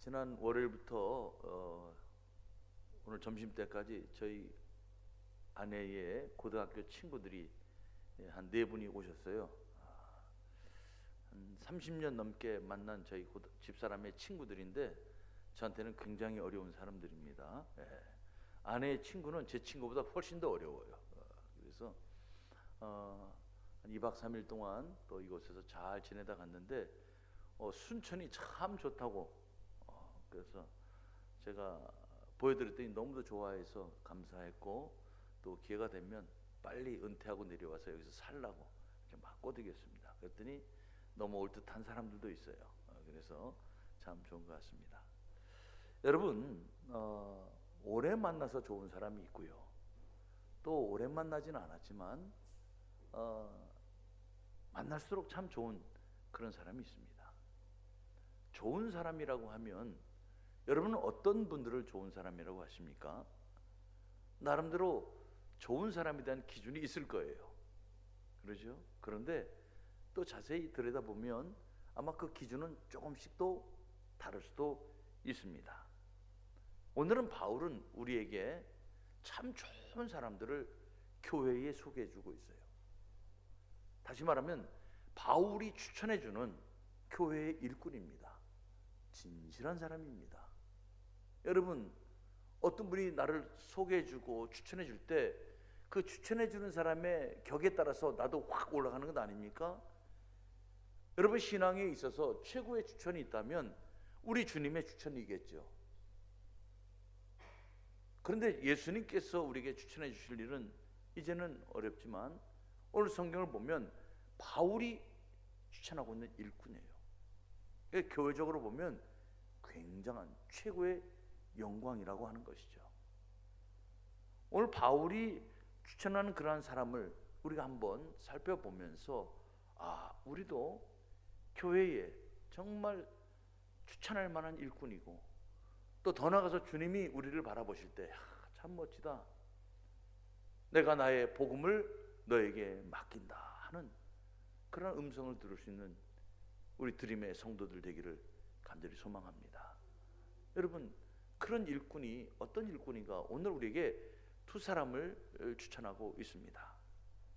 지난 월요일부터 오늘 점심때까지 저희 아내의 고등학교 친구들이 한 네 분이 오셨어요. 한 30년 넘게 만난 저희 집사람의 친구들인데 저한테는 굉장히 어려운 사람들입니다. 아내의 친구는 제 친구보다 훨씬 더 어려워요. 그래서 한 2박 3일 동안 또 이곳에서 잘 지내다 갔는데 순천이 참 좋다고 그래서 제가 보여드렸더니 너무도 좋아해서 감사했고, 또 기회가 되면 빨리 은퇴하고 내려와서 여기서 살라고 이렇게 막 꼬드겼습니다. 그랬더니 너무 올듯한 사람들도 있어요. 그래서 참 좋은 것 같습니다. 여러분, 오래 만나서 좋은 사람이 있고요, 또 오래 만나지는 않았지만 만날수록 참 좋은 그런 사람이 있습니다. 좋은 사람이라고 하면 여러분은 어떤 분들을 좋은 사람이라고 하십니까? 나름대로 좋은 사람에 대한 기준이 있을 거예요. 그러죠? 그런데 또 자세히 들여다보면 아마 그 기준은 조금씩 또 다를 수도 있습니다. 오늘은 바울은 우리에게 참 좋은 사람들을 교회에 소개해주고 있어요. 다시 말하면 바울이 추천해주는 교회의 일꾼입니다. 진실한 사람입니다. 여러분, 어떤 분이 나를 소개해주고 추천해줄 때 그 추천해주는 사람의 격에 따라서 나도 확 올라가는 것 아닙니까? 여러분, 신앙에 있어서 최고의 추천이 있다면 우리 주님의 추천이겠죠. 그런데 예수님께서 우리에게 추천해 주실 일은 이제는 어렵지만 오늘 성경을 보면 바울이 추천하고 있는 일꾼이에요. 교회적으로 보면 굉장한 최고의 영광이라고 하는 것이죠. 오늘 바울이 추천하는 그러한 사람을 우리가 한번 살펴보면서 우리도 교회에 정말 추천할 만한 일꾼이고, 또 더 나아가서 주님이 우리를 바라보실 때 참 멋지다, 내가 나의 복음을 너에게 맡긴다 하는 그런 음성을 들을 수 있는 우리 드림의 성도들 되기를 간절히 소망합니다. 여러분, 그런 일꾼이 어떤 일꾼인가? 오늘 우리에게 두 사람을 추천하고 있습니다.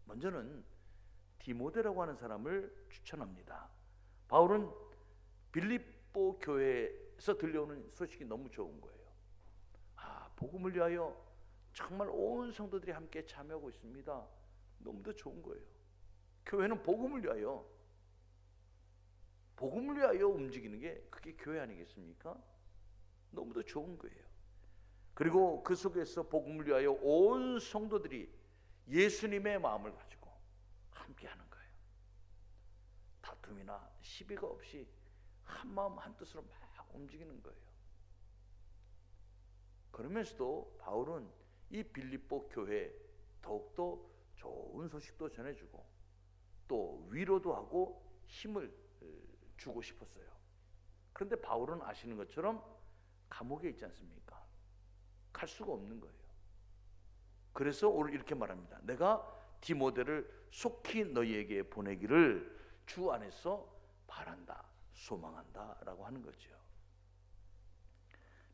먼저는 디모데라고 하는 사람을 추천합니다. 바울은 빌립보 교회에서 들려오는 소식이 너무 좋은 거예요. 복음을 위하여 정말 온 성도들이 함께 참여하고 있습니다. 너무도 좋은 거예요. 교회는 복음을 위하여 움직이는 게 그게 교회 아니겠습니까? 너무도 좋은 거예요. 그리고 그 속에서 복음을 위하여 온 성도들이 예수님의 마음을 가지고 함께하는 거예요. 다툼이나 시비가 없이 한 마음 한 뜻으로 막 움직이는 거예요. 그러면서도 바울은 이 빌립보 교회에 더욱더 좋은 소식도 전해주고 또 위로도 하고 힘을 주고 싶었어요. 그런데 바울은 아시는 것처럼 감옥에 있지 않습니까? 갈 수가 없는 거예요. 그래서 오늘 이렇게 말합니다. 내가 디모데를 속히 너희에게 보내기를 주 안에서 바란다, 소망한다 라고 하는 거죠.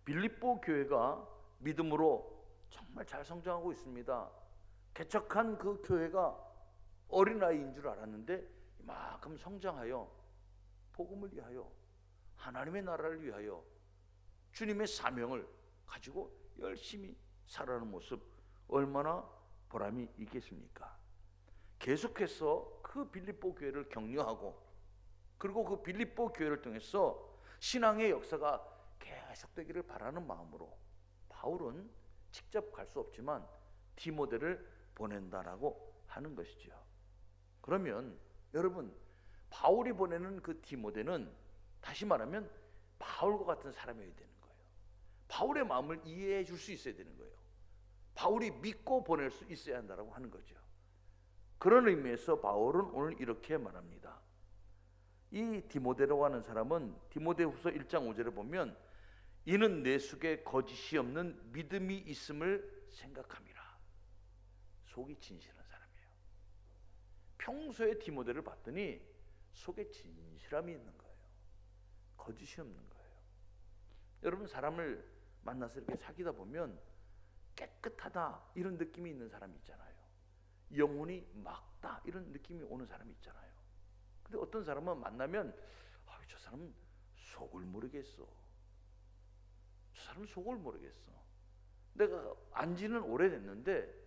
빌립보 교회가 믿음으로 정말 잘 성장하고 있습니다. 개척한 그 교회가 어린아이인 줄 알았는데 이만큼 성장하여 복음을 위하여 하나님의 나라를 위하여 주님의 사명을 가지고 열심히 살아가는 모습, 얼마나 보람이 있겠습니까? 계속해서 그 빌립보 교회를 격려하고, 그리고 그 빌립보 교회를 통해서 신앙의 역사가 계속되기를 바라는 마음으로 바울은 직접 갈 수 없지만 디모데를 보낸다라고 하는 것이죠. 그러면 여러분, 바울이 보내는 그 디모데는 다시 말하면 바울과 같은 사람이어야 되는 거예요. 바울의 마음을 이해해 줄 수 있어야 되는 거예요. 바울이 믿고 보낼 수 있어야 한다고 하는 거죠. 그런 의미에서 바울은 오늘 이렇게 말합니다. 이 디모데라고 하는 사람은 디모데후서 1장 5절에 보면 이는 내 속에 거짓이 없는 믿음이 있음을 생각함이라. 속이 진실한 사람이에요. 평소에 디모데를 봤더니 속에 진실함이 있는 거예요. 거짓이 없는 거예요. 여러분, 사람을 만나서 이렇게 사귀다 보면 깨끗하다 이런 느낌이 있는 사람이 있잖아요. 영혼이 맑다 이런 느낌이 오는 사람이 있잖아요. 근데 어떤 사람은 만나면 저 사람은 속을 모르겠어. 저 사람은 속을 모르겠어. 내가 안지는 오래됐는데,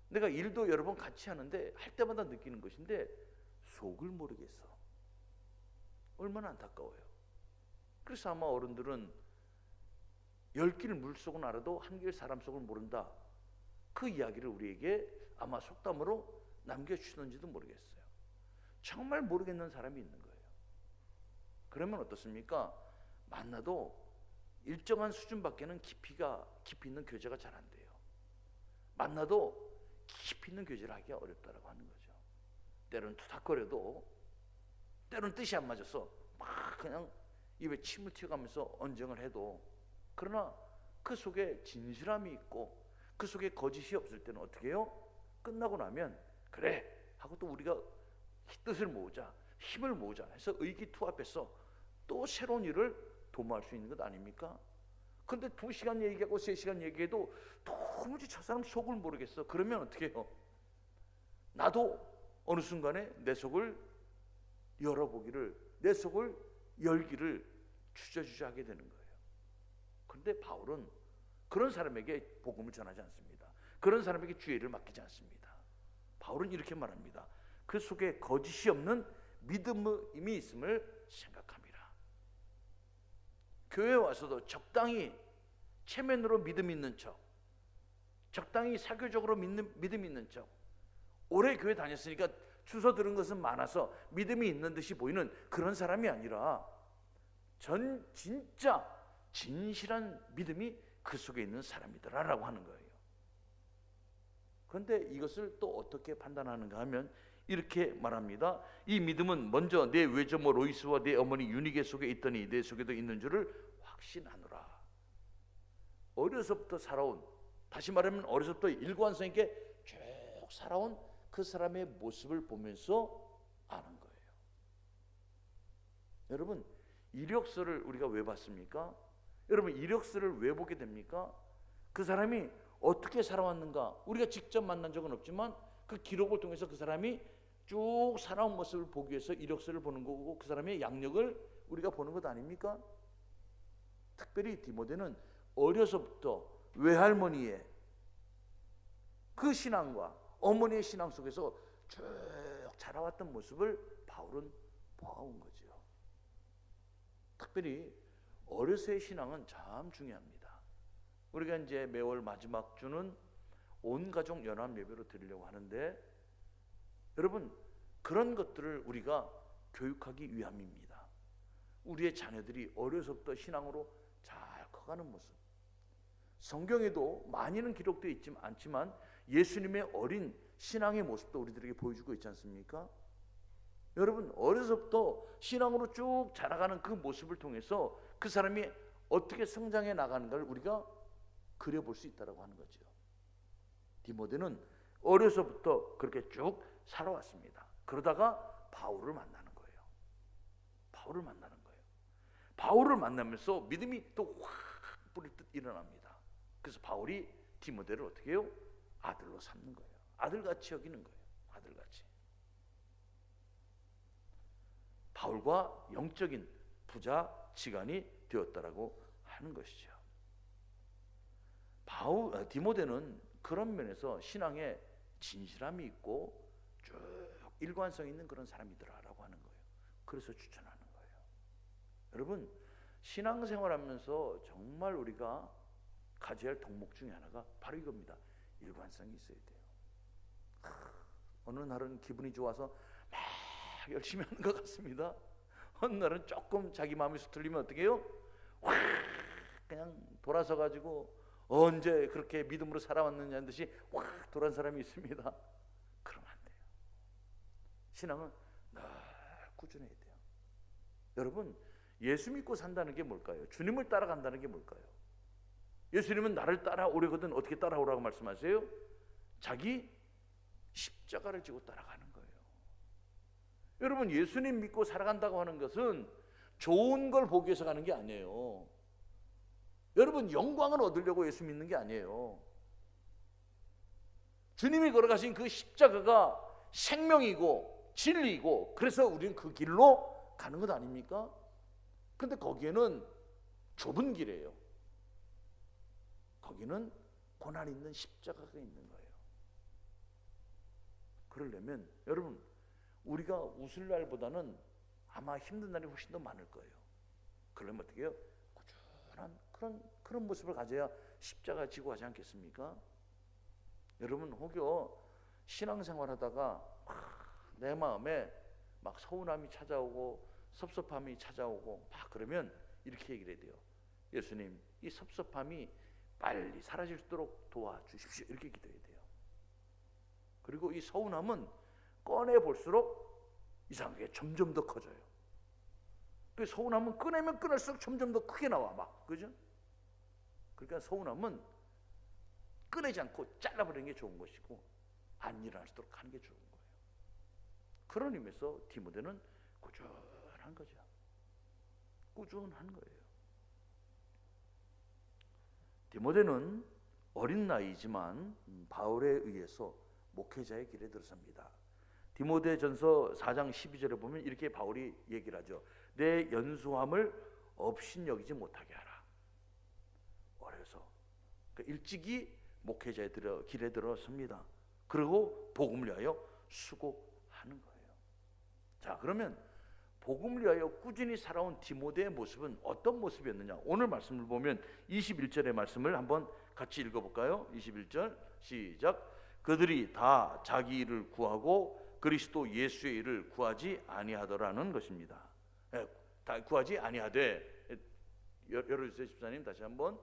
내가 일도 여러 번 같이 하는데 할 때마다 느끼는 것인데 속을 모르겠어. 얼마나 안타까워요. 그래서 아마 어른들은 10길 물속은 알아도 1길 사람 속을 모른다, 그 이야기를 우리에게 아마 속담으로 남겨주시는지도 모르겠어요. 정말 모르겠는 사람이 있는 거예요. 그러면 어떻습니까? 만나도 일정한 수준밖에는 깊이 있는 교제가 잘 안 돼요. 만나도 깊이 있는 교제를 하기가 어렵다라고 하는 거죠. 때로는 투닥거려도, 때로는 뜻이 안 맞아서 막 그냥 입에 침을 튀어가면서 언쟁을 해도, 그러나 그 속에 진실함이 있고 그 속에 거짓이 없을 때는 어떻게 해요? 끝나고 나면 그래 하고 또 우리가 뜻을 모으자, 힘을 모으자 해서 의기투합해서 또 새로운 일을 도모할 수 있는 것 아닙니까? 근데 2시간 얘기하고 3시간 얘기해도 도무지 저 사람 속을 모르겠어. 그러면 어떻게 해요? 나도 어느 순간에 내 속을 열어보기를, 내 속을 열기를 주저주저 하게 되는 거예요. 그런데 바울은 그런 사람에게 복음을 전하지 않습니다. 그런 사람에게 주의를 맡기지 않습니다. 바울은 이렇게 말합니다. 그 속에 거짓이 없는 믿음이 있음을 생각합니다. 교회에 와서도 적당히 체면으로 믿음 있는 척, 적당히 사교적으로 믿음 있는 척, 오래 교회 다녔으니까 주워 들은 것은 많아서 믿음이 있는 듯이 보이는 그런 사람이 아니라 진짜 진실한 믿음이 그 속에 있는 사람이더라라고 하는 거예요. 그런데 이것을 또 어떻게 판단하는가 하면 이렇게 말합니다. 이 믿음은 먼저 내 외조모 로이스와 내 어머니 유니게 속에 있더니 내 속에도 있는 줄을 확신하노라. 어려서부터 살아온, 다시 말하면 어려서부터 일관성 있게 쭉 살아온 그 사람의 모습을 보면서 아는 거예요. 여러분, 이력서를 우리가 왜 봤습니까? 여러분, 이력서를 왜 보게 됩니까? 그 사람이 어떻게 살아왔는가 우리가 직접 만난 적은 없지만 그 기록을 통해서 그 사람이 쭉 살아온 모습을 보기 위해서 이력서를 보는 거고, 그 사람의 양력을 우리가 보는 것 아닙니까? 특별히 디모데는 어려서부터 외할머니의 그 신앙과 어머니의 신앙 속에서 쭉 자라왔던 모습을 바울은 보아온 거죠. 특별히 어려서의 신앙은 참 중요합니다. 우리가 이제 매월 마지막 주는 온 가족 연합 예배로 드리려고 하는데, 여러분, 그런 것들을 우리가 교육하기 위함입니다. 우리의 자녀들이 어려서부터 신앙으로 잘 커가는 모습. 성경에도 많이는 기록되어 있지 않지만 예수님의 어린 신앙의 모습도 우리들에게 보여주고 있지 않습니까? 여러분, 어려서부터 신앙으로 쭉 자라가는 그 모습을 통해서 그 사람이 어떻게 성장해 나가는가를 우리가 그려볼 수 있다고 하는 거죠. 디모데는 어려서부터 그렇게 쭉 살아왔습니다. 그러다가 바울을 만나는 거예요. 바울을 만나는 거예요. 바울을 만나면서 믿음이 또 확 뿌리듯 일어납니다. 그래서 바울이 디모데를 어떻게 해요? 아들로 삼는 거예요. 아들같이 여기는 거예요. 아들같이. 바울과 영적인 부자지간이 되었다라고 하는 것이죠. 디모데는 그런 면에서 신앙에 진실함이 있고 쭉 일관성 있는 그런 사람이더라라고 하는 거예요. 그래서 추천하는 거예요. 여러분, 신앙생활하면서 정말 우리가 가져야 할 덕목 중에 하나가 바로 이겁니다. 일관성이 있어야 돼요. 어느 날은 기분이 좋아서 막 열심히 하는 것 같습니다. 어느 날은 조금 자기 마음이 수틀리면 어떻게 해요? 확 그냥 돌아서 가지고 언제 그렇게 믿음으로 살아왔느냐는 듯이 확 돌아온 사람이 있습니다. 그러면 안 돼요. 신앙은 늘 꾸준해야 돼요. 여러분, 예수 믿고 산다는 게 뭘까요? 주님을 따라간다는 게 뭘까요? 예수님은 나를 따라오려거든 어떻게 따라오라고 말씀하세요? 자기 십자가를 지고 따라가는 거예요. 여러분, 예수님 믿고 살아간다고 하는 것은 좋은 걸 보기 위해서 가는 게 아니에요. 여러분, 영광을 얻으려고 예수 믿는 게 아니에요. 주님이 걸어가신 그 십자가가 생명이고 진리이고, 그래서 우리는 그 길로 가는 것 아닙니까? 근데 거기에는 좁은 길이에요. 거기는 고난 있는 십자가가 있는 거예요. 그러려면 여러분, 우리가 웃을 날보다는 아마 힘든 날이 훨씬 더 많을 거예요. 그러면 어떻게 해요? 꾸준한 그런 모습을 가져야 십자가 지고 하지 않겠습니까? 여러분, 혹여 신앙생활 하다가 내 마음에 막 서운함이 찾아오고 섭섭함이 찾아오고 막 그러면 이렇게 얘기를 해야 돼요. 예수님, 이 섭섭함이 빨리 사라질 수 있도록 도와주십시오. 이렇게 기도해야 돼요. 그리고 이 서운함은 꺼내볼수록 이상하게 점점 더 커져요. 그 서운함은 꺼내면 꺼낼수록 점점 더 크게 나와 막, 그죠? 그러니까 서운함은 꺼내지 않고 잘라버리는 게 좋은 것이고, 안 일어날 수 있도록 하는 게 좋은 거예요. 그런 의미에서 디모데는 꾸준한 거죠. 꾸준한 거예요. 디모데는 어린 나이지만 바울에 의해서 목회자의 길에 들어섭니다. 디모데전서 4장 12절에 보면 이렇게 바울이 얘기를 하죠. 내 연소함을 업신여기지 못하게 하라. 어려서 일찍이 목회자의 길에 들어섭니다. 그리고 복음을 위하여 수고하는 거예요. 자, 그러면 복음을 위하여 꾸준히 살아온 디모데의 모습은 어떤 모습이었느냐? 오늘 말씀을 보면 21절의 말씀을 한번 같이 읽어볼까요? 21절 시작. 그들이 다 자기 일을 구하고 그리스도 예수의 일을 구하지 아니하더라는 것입니다. 다 구하지 아니하되, 열어주세요. 집사님 다시 한번.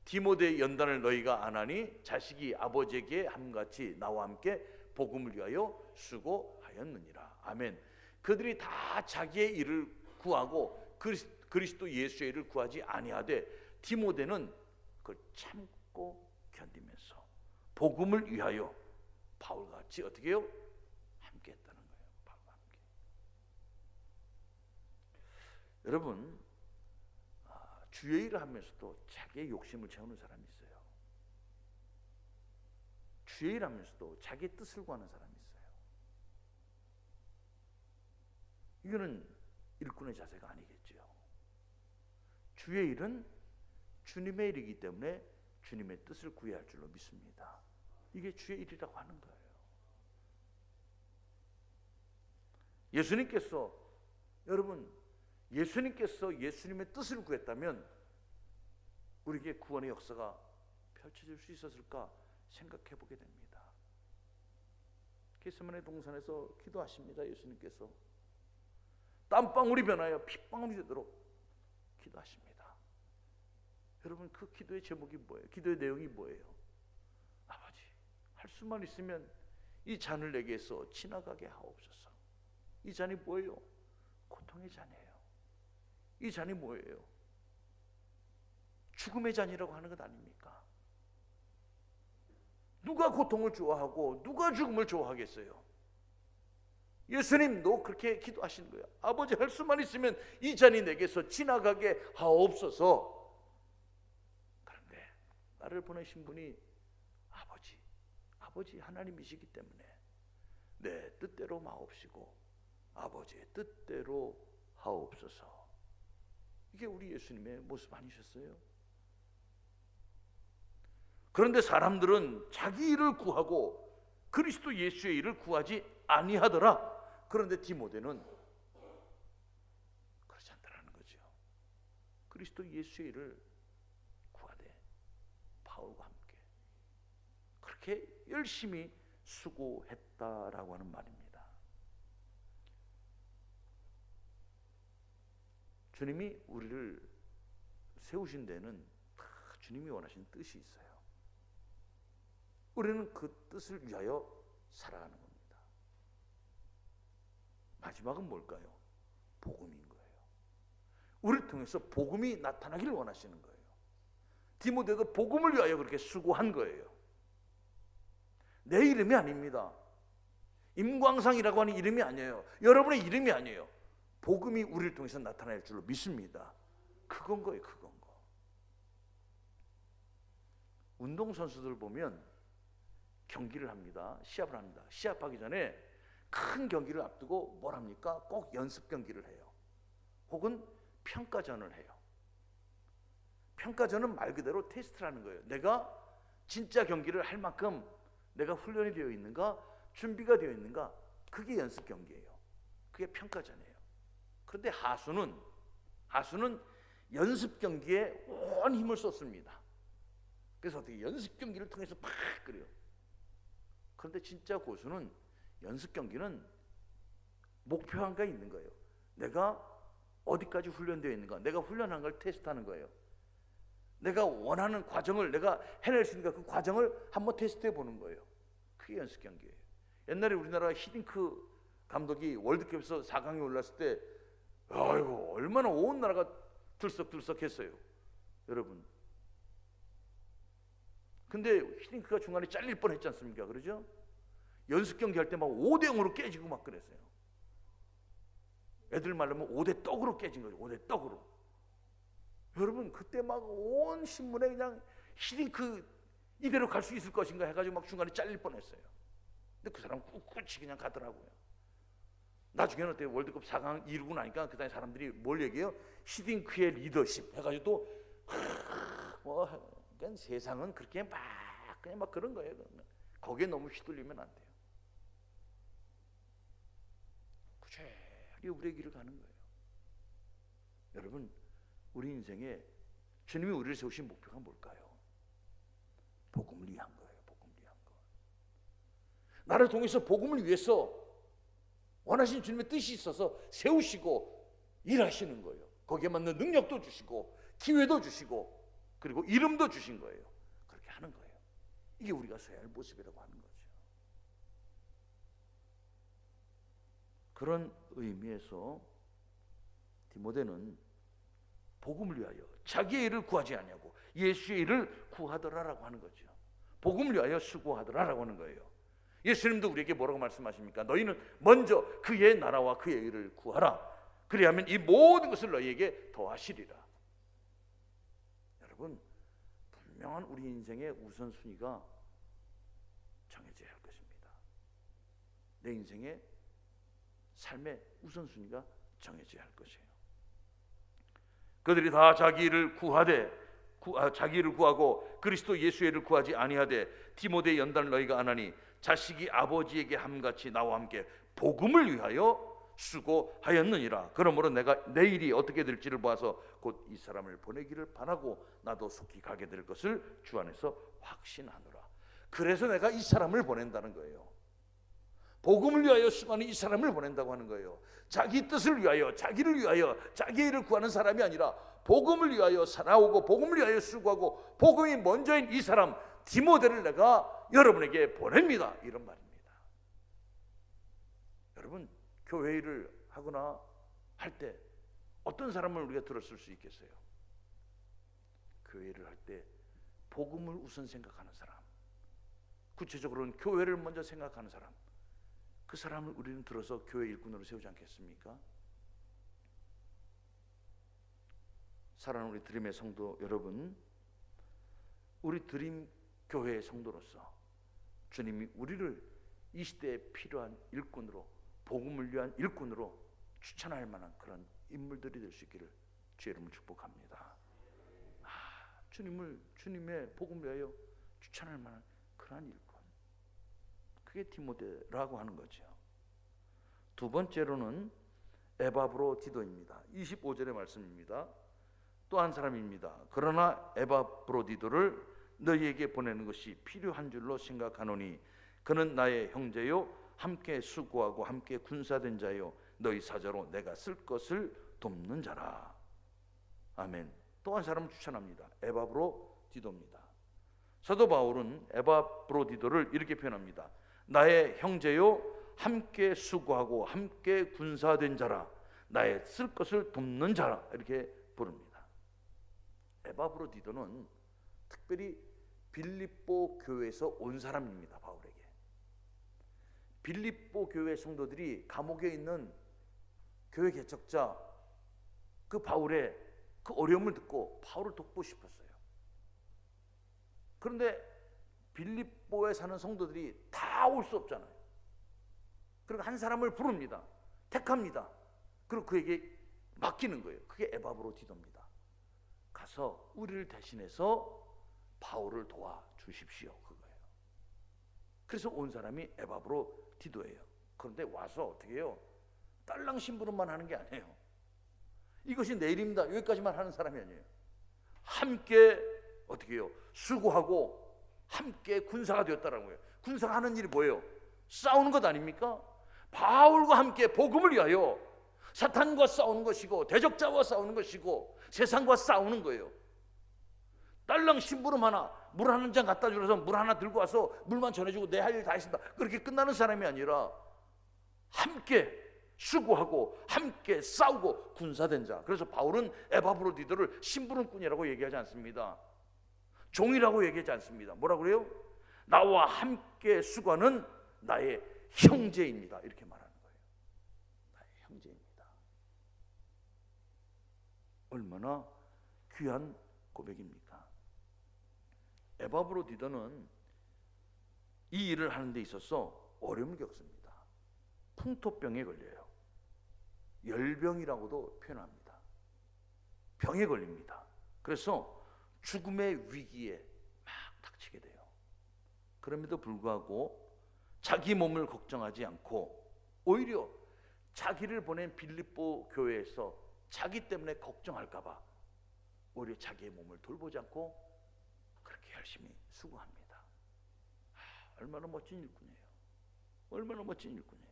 디모데의 연단을 너희가 안 하니 자식이 아버지에게 함같이 나와 함께 복음을 위하여 수고하였느니라. 아멘. 그들이 다 자기의 일을 구하고 그리스도 예수의 일을 구하지 아니하되, 디모데는 그걸 참고 견디면서 복음을 위하여 바울같이 어떻게 해요? 함께 했다는 거예요. 바울과 함께. 여러분, 주의 일을 하면서도 자기의 욕심을 채우는 사람이 있어요. 주의 일을 하면서도 자기의 뜻을 구하는 사람이 있어요. 이거는 일꾼의 자세가 아니겠죠. 주의 일은 주님의 일이기 때문에 주님의 뜻을 구해야 할 줄로 믿습니다. 이게 주의 일이라고 하는 거예요. 여러분, 예수님께서 예수님의 뜻을 구했다면 우리에게 구원의 역사가 펼쳐질 수 있었을까 생각해 보게 됩니다. 겟세마네 동산에서 기도하십니다. 예수님께서 땀방울이 변하여 핏방울이 되도록 기도하십니다. 여러분, 그 기도의 제목이 뭐예요? 기도의 내용이 뭐예요? 아버지, 할 수만 있으면 이 잔을 내게서 지나가게 하옵소서. 이 잔이 뭐예요? 고통의 잔이에요. 이 잔이 뭐예요? 죽음의 잔이라고 하는 것 아닙니까? 누가 고통을 좋아하고 누가 죽음을 좋아하겠어요? 예수님도 그렇게 기도하시는 거예요. 아버지, 할 수만 있으면 이 잔이 내게서 지나가게 하옵소서. 그런데 나를 보내신 분이 아버지 하나님이시기 때문에 내 뜻대로 마옵시고 아버지의 뜻대로 하옵소서. 이게 우리 예수님의 모습 아니셨어요? 그런데 사람들은 자기 일을 구하고 그리스도 예수의 일을 구하지 아니하더라. 그런데 디모데는 그렇지 않다라는 거죠. 그리스도 예수의 일을 구하되 바울과 함께 그렇게 열심히 수고했다라고 하는 말입니다. 주님이 우리를 세우신 데는 다 주님이 원하신 뜻이 있어요. 우리는 그 뜻을 위하여 살아가는 겁니다. 마지막은 뭘까요? 복음인 거예요. 우리를 통해서 복음이 나타나기를 원하시는 거예요. 디모데도 복음을 위하여 그렇게 수고한 거예요. 내 이름이 아닙니다. 임광상이라고 하는 이름이 아니에요. 여러분의 이름이 아니에요. 복음이 우리를 통해서 나타날 줄로 믿습니다. 그건 거예요. 그건 거. 운동선수들 보면 경기를 합니다. 시합을 합니다. 시합하기 전에 큰 경기를 앞두고 뭘 합니까? 꼭 연습 경기를 해요. 혹은 평가전을 해요. 평가전은 말 그대로 테스트라는 거예요. 내가 진짜 경기를 할 만큼 내가 훈련이 되어 있는가, 준비가 되어 있는가, 그게 연습 경기예요. 그게 평가전이에요. 그런데 하수는 연습 경기에 온 힘을 쏟습니다. 그래서 어떻게 연습 경기를 통해서 팍 그래요. 그런데 진짜 고수는 연습 경기는 목표한가 있는 거예요. 내가 어디까지 훈련되어 있는가, 내가 훈련한 걸 테스트하는 거예요. 내가 원하는 과정을 내가 해낼 수 있는가, 그 과정을 한번 테스트해 보는 거예요. 그게 연습 경기예요. 옛날에 우리나라 히딩크 감독이 월드컵에서 4강에 올랐을 때 아이고 얼마나 온 나라가 들썩들썩했어요, 여러분. 근데 히딩크가 중간에 잘릴 뻔했지 않습니까? 그러죠? 연습 경기 할 때 막 5대0으로 깨지고 막 그랬어요. 애들 말로는 5대 떡으로 깨진 거죠. 5대 떡으로. 여러분 그때 막 온 신문에 그냥 히딩크 이대로 갈 수 있을 것인가 해가지고 막 중간에 잘릴 뻔했어요. 근데 그 사람 꿋꿋이 그냥 가더라고요. 나중에는 어때요? 월드컵 4강 이루고 나니까 그 다음에 사람들이 뭘 얘기해요? 히딩크의 리더십 해가지고 또 그러니까 세상은 그렇게 막 그냥 막 그런 거예요. 거기에 너무 휘둘리면 안 돼요. 구체하게 우리의 길을 가는 거예요. 여러분 우리 인생에 주님이 우리를 세우신 목표가 뭘까요? 복음을 위한 거예요. 복음을 위한 거. 나를 통해서 복음을 위해서 원하신 주님의 뜻이 있어서 세우시고 일하시는 거예요. 거기에 맞는 능력도 주시고 기회도 주시고 그리고 이름도 주신 거예요. 그렇게 하는 거예요. 이게 우리가 서야 할 모습이라고 하는 거죠. 그런 의미에서 디모데는 복음을 위하여 자기의 일을 구하지 아니하고 예수의 일을 구하더라라고 하는 거죠. 복음을 위하여 수고하더라라고 하는 거예요. 예수님도 우리에게 뭐라고 말씀하십니까? 너희는 먼저 그의 나라와 그의 일을 구하라. 그리하면 이 모든 것을 너희에게 더하시리라. 여러분 분명한 우리 인생의 우선순위가 정해져야 할 것입니다. 내 인생의 삶의 우선순위가 정해져야 할 것이에요. 그들이 다 자기 일을 자기 일을 구하고 그리스도 예수의 일을 구하지 아니하되 디모데의 연단을 너희가 안 하니 자식이 아버지에게 함같이 나와 함께 복음을 위하여 수고하였느니라. 그러므로 내가 내일이 어떻게 될지를 보아서 곧 이 사람을 보내기를 바라고 나도 속히 가게 될 것을 주 안에서 확신하노라. 그래서 내가 이 사람을 보낸다는 거예요. 복음을 위하여 수고하는 이 사람을 보낸다고 하는 거예요. 자기 뜻을 위하여, 자기를 위하여, 자기의 일을 구하는 사람이 아니라 복음을 위하여 살아오고 복음을 위하여 수고하고 복음이 먼저인 이 사람 디모데를 내가 여러분에게 보냅니다. 이런 말입니다. 여러분 교회 일을 하거나 할 때 어떤 사람을 우리가 들었을 수 있겠어요? 교회 일을 할 때 복음을 우선 생각하는 사람, 구체적으로는 교회를 먼저 생각하는 사람, 그 사람을 우리는 들어서 교회 일꾼으로 세우지 않겠습니까? 사랑하는 우리 드림의 성도 여러분, 우리 드림 교회의 성도로서 주님이 우리를 이 시대에 필요한 일꾼으로, 복음을 위한 일꾼으로 추천할 만한 그런 인물들이 될 수 있기를 주의 이름으로 축복합니다. 주님의 복음을 위하여 추천할 만한 그러한 일꾼, 그게 디모데라고 하는 거죠. 두 번째로는 에바브로디도입니다. 25절의 말씀입니다. 또 한 사람입니다. 그러나 에바브로디도를 너희에게 보내는 것이 필요한 줄로 생각하노니 그는 나의 형제요 함께 수고하고 함께 군사된 자요 너희 사자로 내가 쓸 것을 돕는 자라. 아멘. 또 한 사람을 추천합니다. 에바브로디도입니다. 사도 바울은 에바브로디도를 이렇게 표현합니다. 나의 형제요 함께 수고하고 함께 군사된 자라. 나의 쓸 것을 돕는 자라. 이렇게 부릅니다. 에바브로디도는 특별히 빌립보 교회에서 온 사람입니다. 바울에게. 빌립보 교회 성도들이 감옥에 있는 교회 개척자 그 바울의 그 어려움을 듣고 바울을 돕고 싶었어요. 그런데 빌립보에 사는 성도들이 다 올 수 없잖아요. 그리고 한 사람을 부릅니다. 택합니다. 그리고 그에게 맡기는 거예요. 그게 에바브로디도입니다. 가서 우리를 대신해서 바울을 도와주십시오. 그거예요. 그래서 온 사람이 에바브로디도예요. 그런데 와서 어떻게 해요? 딸랑 심부름만 하는 게 아니에요. 이것이 내 일입니다. 여기까지만 하는 사람이 아니에요. 함께 어떻게 해요? 수고하고 함께 군사가 되었다는 거예요. 군사가 하는 일이 뭐예요? 싸우는 것 아닙니까? 바울과 함께 복음을 위하여 사탄과 싸우는 것이고 대적자와 싸우는 것이고 세상과 싸우는 거예요. 딸랑 심부름 하나, 물 한 잔 갖다 주어서 물 하나 들고 와서 물만 전해주고 내 할 일 다 했습니다. 그렇게 끝나는 사람이 아니라 함께 수고하고 함께 싸우고 군사된 자. 그래서 바울은 에바브로디도를 심부름꾼이라고 얘기하지 않습니다. 종이라고 얘기하지 않습니다. 뭐라고 그래요? 나와 함께 수고하는 나의 형제입니다. 이렇게 말하는 거예요. 나의 형제입니다. 얼마나 귀한 고백입니까? 에바브로디도는 이 일을 하는 데 있어서 어려움을 겪습니다. 풍토병에 걸려요. 열병이라고도 표현합니다. 병에 걸립니다. 그래서 죽음의 위기에 막 닥치게 돼요. 그럼에도 불구하고 자기 몸을 걱정하지 않고 오히려 자기를 보낸 빌립보 교회에서 자기 때문에 걱정할까 봐 오히려 자기의 몸을 돌보지 않고 그렇게 열심히 수고합니다. 얼마나 멋진 일꾼이에요. 얼마나 멋진 일꾼이에요.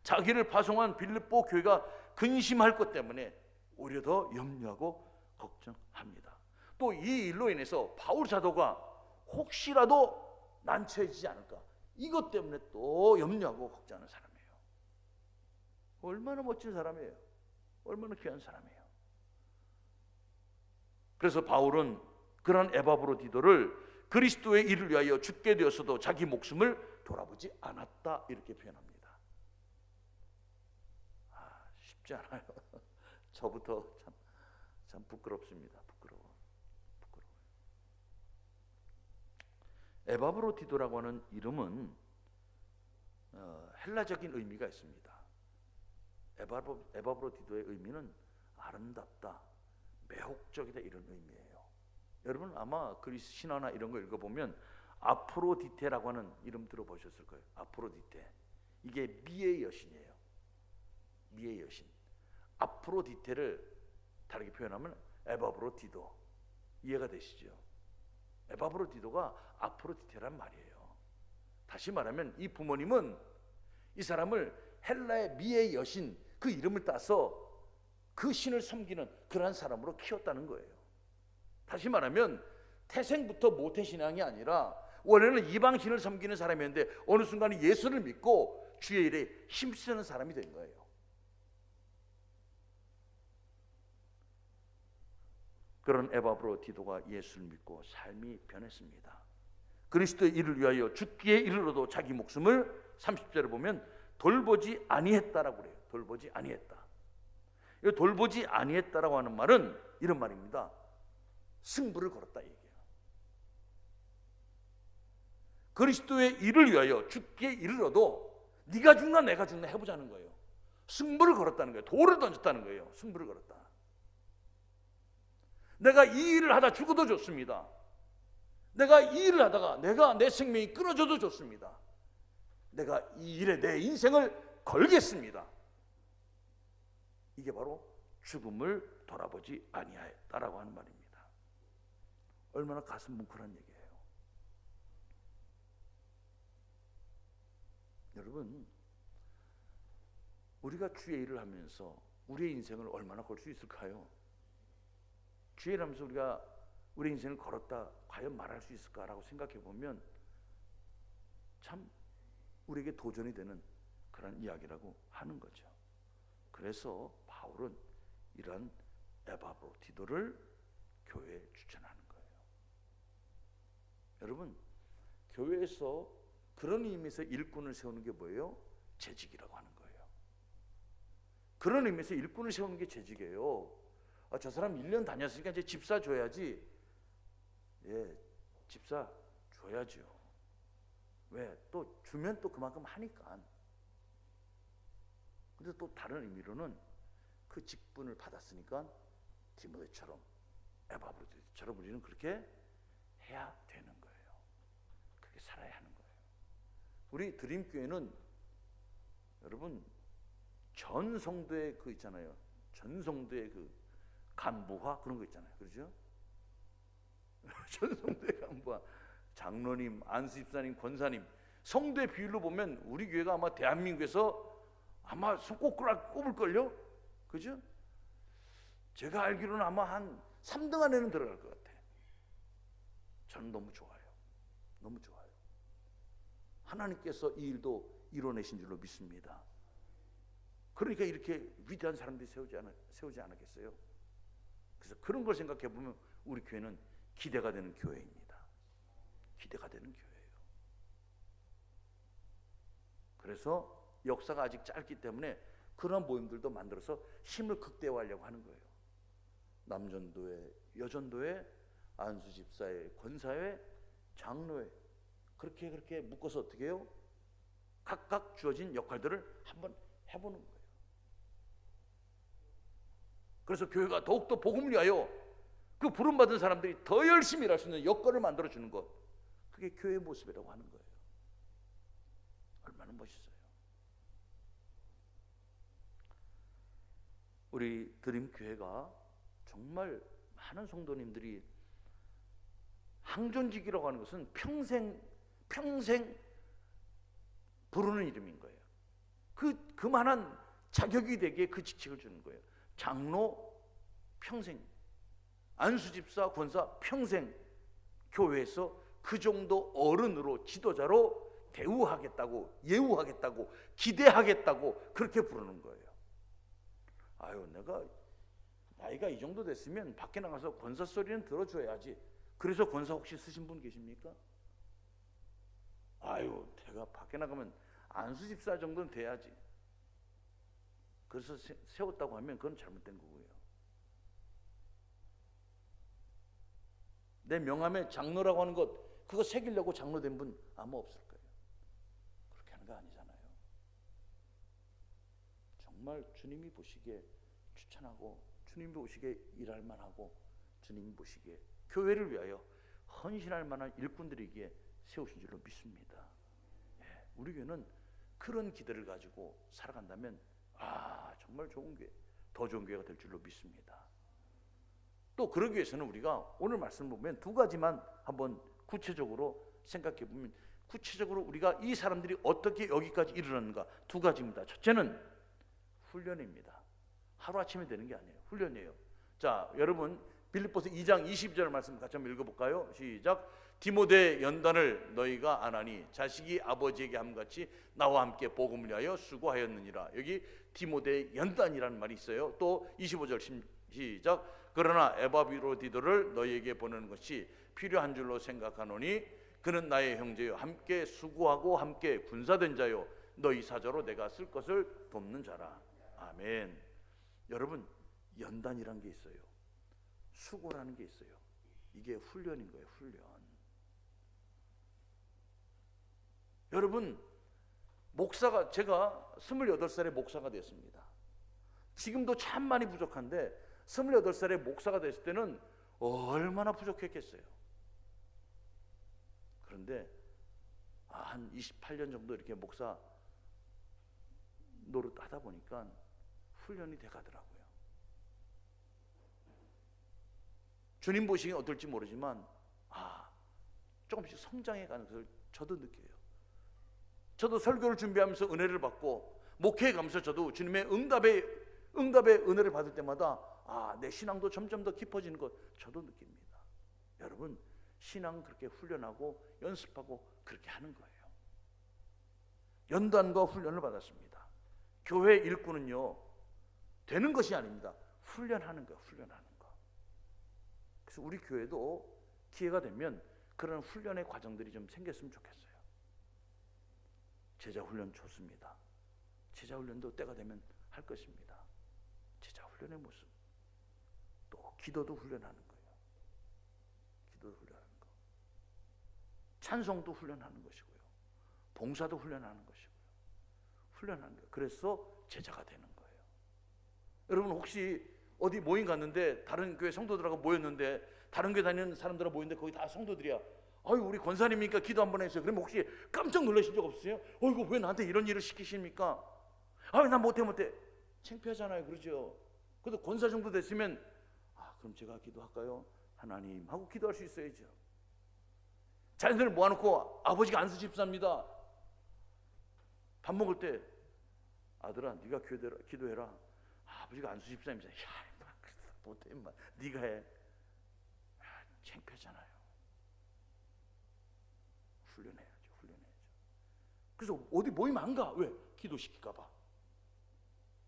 자기를 파송한 빌립보 교회가 근심할 것 때문에 오히려 더 염려하고 걱정합니다. 또 이 일로 인해서 바울 사도가 혹시라도 난처해지지 않을까, 이것 때문에 또 염려하고 걱정하는 사람이에요. 얼마나 멋진 사람이에요. 얼마나 귀한 사람이에요. 그래서 바울은 그런 에바브로디도를 그리스도의 일을 위하여 죽게 되었어도 자기 목숨을 돌아보지 않았다, 이렇게 표현합니다. 쉽지 않아요. 저부터 참 부끄럽습니다. 부끄러워요. 에바브로디도라고 하는 이름은 헬라적인 의미가 있습니다. 에바브로디도의 의미는 아름답다, 매혹적이다, 이런 의미예요. 여러분 아마 그리스 신화나 이런 거 읽어보면 아프로디테라고 하는 이름 들어보셨을 거예요. 아프로디테, 이게 미의 여신이에요. 미의 여신. 아프로디테를 다르게 표현하면 에바브로디도. 이해가 되시죠? 에바브로디도가 아프로디테란 말이에요. 다시 말하면 이 부모님은 이 사람을 헬라의 미의 여신, 그 이름을 따서 그 신을 섬기는 그러한 사람으로 키웠다는 거예요. 다시 말하면 태생부터 모태신앙이 아니라 원래는 이방신을 섬기는 사람이었는데 어느 순간에 예수를 믿고 주의 일에 힘쓰는 사람이 된 거예요. 그런 에바브로디도가 예수를 믿고 삶이 변했습니다. 그리스도의 일을 위하여 죽기에 이르러도 자기 목숨을 30절에 보면 돌보지 아니했다라고 그래요. 돌보지 아니했다. 이 돌보지 아니했다라고 하는 말은 이런 말입니다. 승부를 걸었다 얘기예요. 그리스도의 일을 위하여 죽기에 이르러도 네가 죽나 내가 죽나 해보자는 거예요. 승부를 걸었다는 거예요. 돌을 던졌다는 거예요. 승부를 걸었다. 내가 이 일을 하다 죽어도 좋습니다. 내가 이 일을 하다가 내가 내 생명이 끊어져도 좋습니다. 내가 이 일에 내 인생을 걸겠습니다. 이게 바로 죽음을 돌아보지 아니하였다라고 하는 말입니다. 얼마나 가슴 뭉클한 얘기예요. 여러분, 우리가 주의 일을 하면서 우리의 인생을 얼마나 걸 수 있을까요? 주의 일을 하면서 우리가 우리 인생을 걸었다 과연 말할 수 있을까라고 생각해 보면 참 우리에게 도전이 되는 그런 이야기라고 하는 거죠. 그래서 바울은 이런 에바브로디도를 교회에 추천하는 거예요. 여러분, 교회에서 그런 의미에서 일꾼을 세우는 게 뭐예요? 재직이라고 하는 거예요. 그런 의미에서 일꾼을 세우는 게 재직이에요. 저 사람 1년 다녔으니까 이제 집사 줘야지. 예, 집사 줘야죠. 왜? 또 주면 또 그만큼 하니까. 근데 또 다른 의미로는 그 직분을 받았으니까 디모데처럼 에바브로디처럼 우리는 그렇게 해야 되는 거예요. 그렇게 살아야 하는 거예요. 우리 드림교회는 여러분 전 성도의 그 있잖아요. 전 성도의 그 간부화 그런 거 있잖아요. 그렇죠? 전 성도의 간부화, 장로님, 안수집사님, 권사님, 성도의 비율로 보면 우리 교회가 아마 대한민국에서 아마 손꼭 꼽을걸요? 그죠? 제가 알기로는 아마 한 3등 안에는 들어갈 것 같아요. 저는 너무 좋아요. 너무 좋아요. 하나님께서 이 일도 이뤄내신 줄로 믿습니다. 그러니까 이렇게 위대한 사람들이 세우지 않았겠어요? 그래서 그런 걸 생각해 보면 우리 교회는 기대가 되는 교회입니다. 기대가 되는 교회예요. 그래서 역사가 아직 짧기 때문에 그런 모임들도 만들어서 힘을 극대화하려고 하는 거예요. 남전도회, 여전도회, 안수집사회, 권사회, 장로회 그렇게 묶어서 어떻게 해요? 각각 주어진 역할들을 한번 해보는 거예요. 그래서 교회가 더욱더 복음을 위하여 그 부름받은 사람들이 더 열심히 일할 수 있는 여건을 만들어주는 것, 그게 교회의 모습이라고 하는 거예요. 얼마나 멋있어요. 우리 드림교회가 정말 많은 성도님들이 항존직이라고 하는 것은 평생 부르는 이름인 거예요. 그만한 자격이 되게 그 직책을 주는 거예요. 장로 평생, 안수집사, 권사 평생 교회에서 그 정도 어른으로 지도자로 대우하겠다고, 예우하겠다고, 기대하겠다고 그렇게 부르는 거예요. 아유, 내가 나이가 이 정도 됐으면 밖에 나가서 권사 소리는 들어줘야지. 그래서 권사 혹시 쓰신 분 계십니까? 아유, 내가 밖에 나가면 안수집사 정도는 돼야지. 그래서 세웠다고 하면 그건 잘못된 거고요. 내 명함에 장로라고 하는 것 그거 새기려고 장로 된 분 아마 없을 거예요. 그렇게 하는 거 아니잖아요. 정말 주님이 보시기에 추천하고 주님이 보시기에 일할 만하고 주님이 보시기에 교회를 위하여 헌신할 만한 일꾼들이기에 세우신 줄로 믿습니다. 우리 교회는 그런 기대를 가지고 살아간다면 정말 좋은 교회, 더 좋은 교회가 될 줄로 믿습니다. 또 그러기 위해서는 우리가 오늘 말씀을 보면 두 가지만 한번 구체적으로 생각해 보면, 구체적으로 우리가 이 사람들이 어떻게 여기까지 이르렀는가 두 가지입니다. 첫째는 훈련입니다. 하루아침에 되는 게 아니에요. 훈련이에요. 자, 여러분 빌립보서 2장 22절 말씀 같이 한번 읽어볼까요? 시작. 디모데 연단을 너희가 안 하니 자식이 아버지에게 함같이 나와 함께 복음을 위하여 수고하였느니라. 여기 디모데 연단이라는 말이 있어요. 또 25절 시작. 그러나 에바브로디도를 너희에게 보내는 것이 필요한 줄로 생각하노니 그는 나의 형제요 함께 수고하고 함께 군사된 자요 너희 사자로 내가 쓸 것을 돕는 자라. 아멘. 여러분, 연단이란 게 있어요. 수고라는 게 있어요. 이게 훈련인 거예요. 훈련. 여러분, 제가 28살에 목사가 됐습니다. 지금도 참 많이 부족한데 28살에 목사가 됐을 때는 얼마나 부족했겠어요. 그런데 한 28년 정도 이렇게 목사 노릇 하다 보니까 훈련이 돼 가더라고요. 주님 보시기에 어떨지 모르지만 조금씩 성장해 가는 것을 저도 느껴요. 저도 설교를 준비하면서 은혜를 받고 목회에 가면서 저도 주님의 응답의 은혜를 받을 때마다 내 신앙도 점점 더 깊어지는 것 저도 느낍니다. 여러분, 신앙 그렇게 훈련하고 연습하고 그렇게 하는 거예요. 연단과 훈련을 받았습니다. 교회 일꾼은요 되는 것이 아닙니다. 훈련하는 거예요. 훈련하는 거. 그래서 우리 교회도 기회가 되면 그런 훈련의 과정들이 좀 생겼으면 좋겠어요. 제자 훈련 좋습니다. 제자 훈련도 때가 되면 할 것입니다. 제자 훈련의 모습. 또 기도도 훈련하는 거예요. 기도도 훈련하는 거. 찬송도 훈련하는 것이고요. 봉사도 훈련하는 것이고요. 훈련하는 거예요. 그래서 제자가 되는 거예요. 여러분 혹시 어디 모임 갔는데 다른 교회 성도들하고 모였는데 다른 교회 다니는 사람들하고 모였는데 거기 다 성도들이야. 아유 우리 권사님이니까 기도 한번 해주세요. 그러면 혹시 깜짝 놀라신 적 없으세요? 이거 왜 나한테 이런 일을 시키십니까? 난 못해. 창피하잖아요. 그러죠. 그래도 권사 정도 됐으면 그럼 제가 기도할까요? 하나님 하고 기도할 수 있어야죠. 자녀들을 모아놓고 아버지가 안수 집사입니다. 밥 먹을 때 아들아 네가 기도해라. 아버지가 안수 집사입니다. 못해 임마. 네가 해. 창피하잖아요. 훈련해야죠. 그래서 어디 모임 안 가. 왜? 기도시킬까 봐.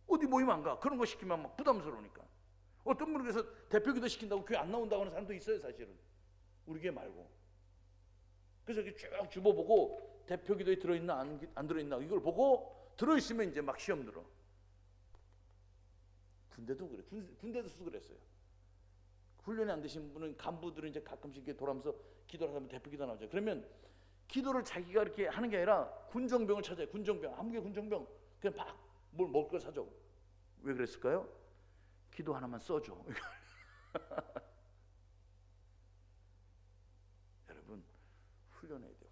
어디 모임 안 가. 그런 거 시키면 막 부담스러우니까. 어떤 분은 그래서 대표 기도 시킨다고 교회 안 나온다고 하는 사람도 있어요. 사실은 우리 교회 말고. 그래서 이렇게 쭉 집어보고 대표 기도에 들어있나 안 들어있나 이걸 보고 들어있으면 이제 막 시험 들어. 군대도 그래. 군대도 그랬어요. 훈련이 안 되신 분은 간부들은 이제 가끔씩 이렇게 돌아오면서 기도를 하면 대표 기도 나오죠. 그러면 기도를 자기가 이렇게 하는 게 아니라 군정병을 찾아요. 군정병. 한국의 군정병. 그냥 막 뭘 먹을 걸 사줘. 왜 그랬을까요? 기도 하나만 써줘. 여러분 훈련해야 돼요.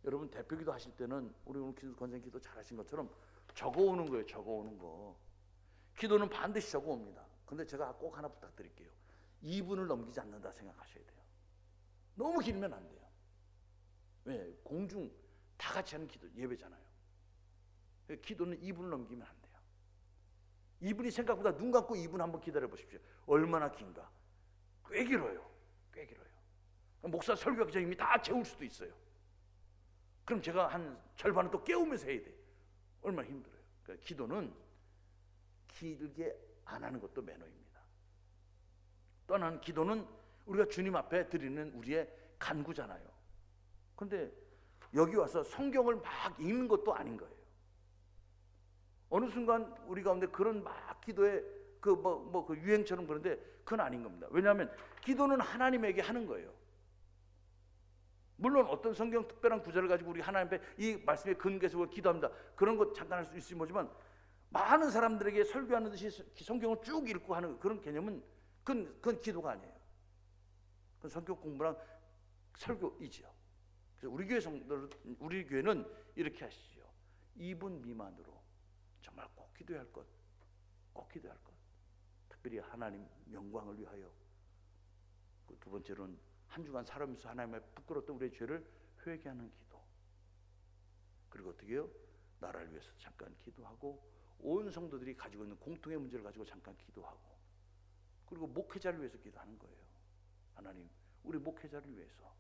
여러분 대표기도 하실 때는 우리 오늘 권사님 기도 잘하신 것처럼 적어오는 거예요. 적어오는 거. 기도는 반드시 적어옵니다. 근데 제가 꼭 하나 부탁드릴게요. 2분을 넘기지 않는다 생각하셔야 돼요. 너무 길면 안 돼요. 왜? 공중 다 같이 하는 기도 예배잖아요. 기도는 2분을 넘기면 안 돼요. 2분이 생각보다 눈 감고 2분 한번 기다려 보십시오. 얼마나 긴가? 꽤 길어요. 목사 설교가 그냥 이미 다 채울 수도 있어요. 그럼 제가 한 절반은 또 깨우면서 해야 돼. 얼마나 힘들어요. 그러니까 기도는 길게 안 하는 것도 매너입니다. 또한 기도는 우리가 주님 앞에 드리는 우리의 간구잖아요. 그런데 여기 와서 성경을 막 읽는 것도 아닌 거예요. 어느 순간 우리 가운데 그런 막 기도의 그 유행처럼 그런데 그건 아닌 겁니다. 왜냐하면 기도는 하나님에게 하는 거예요. 물론 어떤 성경 특별한 구절을 가지고 우리 하나님 앞에 이 말씀에 근거해서 기도합니다. 그런 것 잠깐 할 수 있으면 모지만 많은 사람들에게 설교하는 듯이 성경을 쭉 읽고 하는 그런 개념은 그건 기도가 아니에요. 그건 성경 공부랑 설교이지요. 그래서 우리 교회는 이렇게 하시죠. 2분 미만으로 정말 꼭 기도해야 할 것. 특별히 하나님 영광을 위하여. 두 번째로는 한 주간 살아가면서 하나님의 부끄러웠던 우리의 죄를 회개하는 기도. 그리고 어떻게 해요? 나라를 위해서 잠깐 기도하고 온 성도들이 가지고 있는 공통의 문제를 가지고 잠깐 기도하고 그리고 목회자를 위해서 기도하는 거예요. 하나님, 우리 목회자를 위해서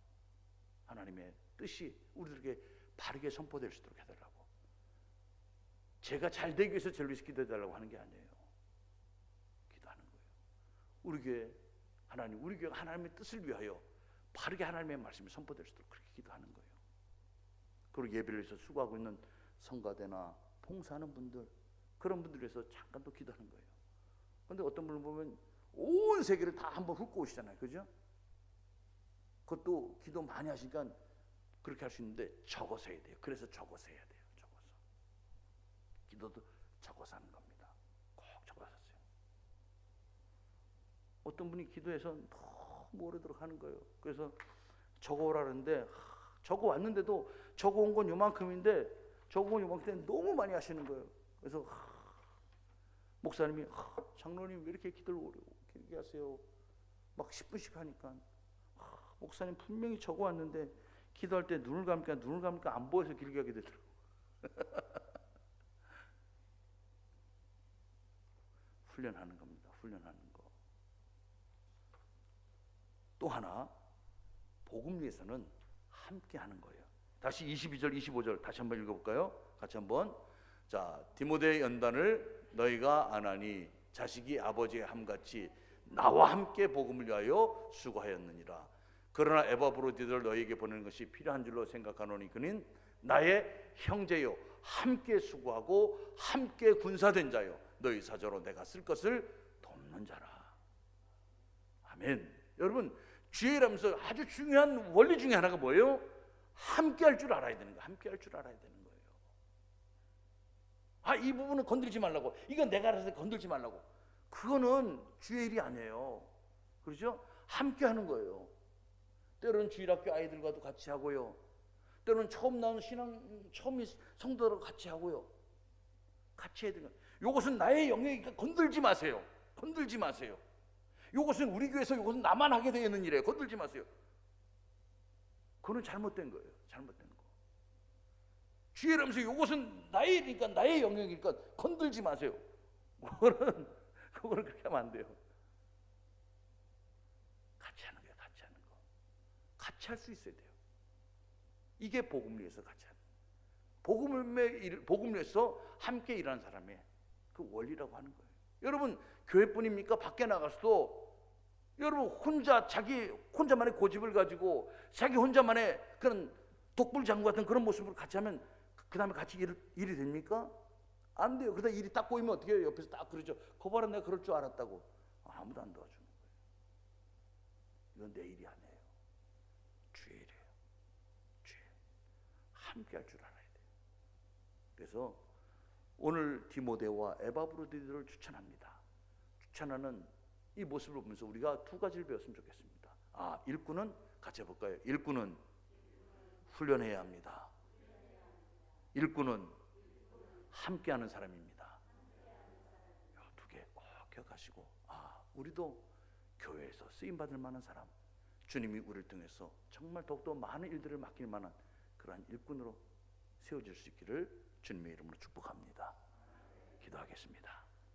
하나님의 뜻이 우리들에게 바르게 선포될 수 있도록 해달라고. 제가 잘 되기 위해서 저를 위해서 기도해달라고 하는 게 아니에요. 기도하는 거예요. 우리 교회가 하나님의 뜻을 위하여 바르게 하나님의 말씀이 선포될 수 있도록 그렇게 기도하는 거예요. 그리고 예배를 위해서 수고하고 있는 성가대나 봉사하는 분들, 그런 분들 위해서 잠깐 또 기도하는 거예요. 그런데 어떤 분을 보면 온 세계를 다 한번 훑고 오시잖아요. 그죠? 그것도 기도 많이 하시니까 그렇게 할 수 있는데 적어서 해야 돼요. 그래서 적어서 해야 돼요. 적어서. 기도도 적어서 하는 겁니다. 꼭 적어서 하세요. 어떤 분이 기도해서 너무 오래도록 하는 거예요. 그래서 적어오라는데 적어왔는데도 적어온 건 요만큼인데 적어온 요만큼인데 너무 많이 하시는 거예요. 그래서 목사님이 장로님 왜 이렇게 기도를 오래 길게 하세요? 막 10분씩 하니까 목사님 분명히 적어왔는데 기도할 때 눈을 감으니까 안 보여서 길게 하게 되더라고요. 훈련하는 겁니다. 훈련하는 거. 또 하나 복음 위해서는 함께 하는 거예요. 다시 22절 25절 다시 한번 읽어볼까요? 같이 한번. 자, 디모데 연단을 너희가 안하니 자식이 아버지의 함같이 나와 함께 복음을 위하여 수고하였느니라. 그러나 에바브로디를 너희에게 보내는 것이 필요한 줄로 생각하노니 그는 나의 형제요 함께 수고하고 함께 군사된 자요 너희 사저로 내가 쓸 것을 돕는 자라. 아멘. 여러분, 주일하면서 아주 중요한 원리 중에 하나가 뭐예요? 함께 할 줄 알아야 되는 거예요. 함께 할 줄 알아야 되는 거예요. 이 부분은 건들지 말라고, 이건 내가 알아서 건들지 말라고. 그거는 주의 일이 아니에요. 그렇죠? 함께 하는 거예요. 때로는 주일학교 아이들과도 같이 하고요. 때로는 처음 나온 처음 성도들과 같이 하고요. 같이 해야 되는 거예요. 이것은 나의 영역이니까 건들지 마세요. 건들지 마세요. 이것은 우리 교회에서 이것은 나만 하게 되는 일이에요. 건들지 마세요. 그건 잘못된 거예요. 잘못된 거. 주일하면서 이것은 나의 일이니까, 나의 영역이니까 건들지 마세요. 그거는 그렇게 하면 안 돼요. 같이 하는 거예요. 같이 하는 거. 같이 할 수 있어야 돼요. 이게 복음을 위해서 같이 하는 거예요. 복음을 위해서 함께 일하는 사람의 그 원리라고 하는 거예요. 여러분, 교회뿐입니까? 밖에 나가서도 여러분 혼자만의 고집을 가지고 자기 혼자만의 그런 독불장구 같은 그런 모습으로 같이 하면 그 다음에 같이 일이 됩니까? 안 돼요. 그러다 일이 딱 꼬이면 어떻게 해요? 옆에서 딱 그러죠. 거봐라, 내가 그럴 줄 알았다고. 아무도 안 도와주는 거예요. 이건 내 일이 아니에요. 주의 일이에요. 주의. 함께 할 줄 알아야 돼요. 그래서 오늘 디모데와 에바브로디들을 추천합니다. 추천하는 이 모습을 보면서 우리가 두 가지를 배웠으면 좋겠습니다. 일꾼은 같이 해볼까요? 일꾼은 훈련해야 합니다. 일꾼은 함께하는 사람입니다. 이 두 개 꼭 기억하시고, 우리도 교회에서 쓰임받을 만한 사람, 주님이 우리를 통해서 정말 더욱더 많은 일들을 맡길 만한 그러한 일꾼으로 세워질 수 있기를 주님의 이름으로 축복합니다. 기도하겠습니다.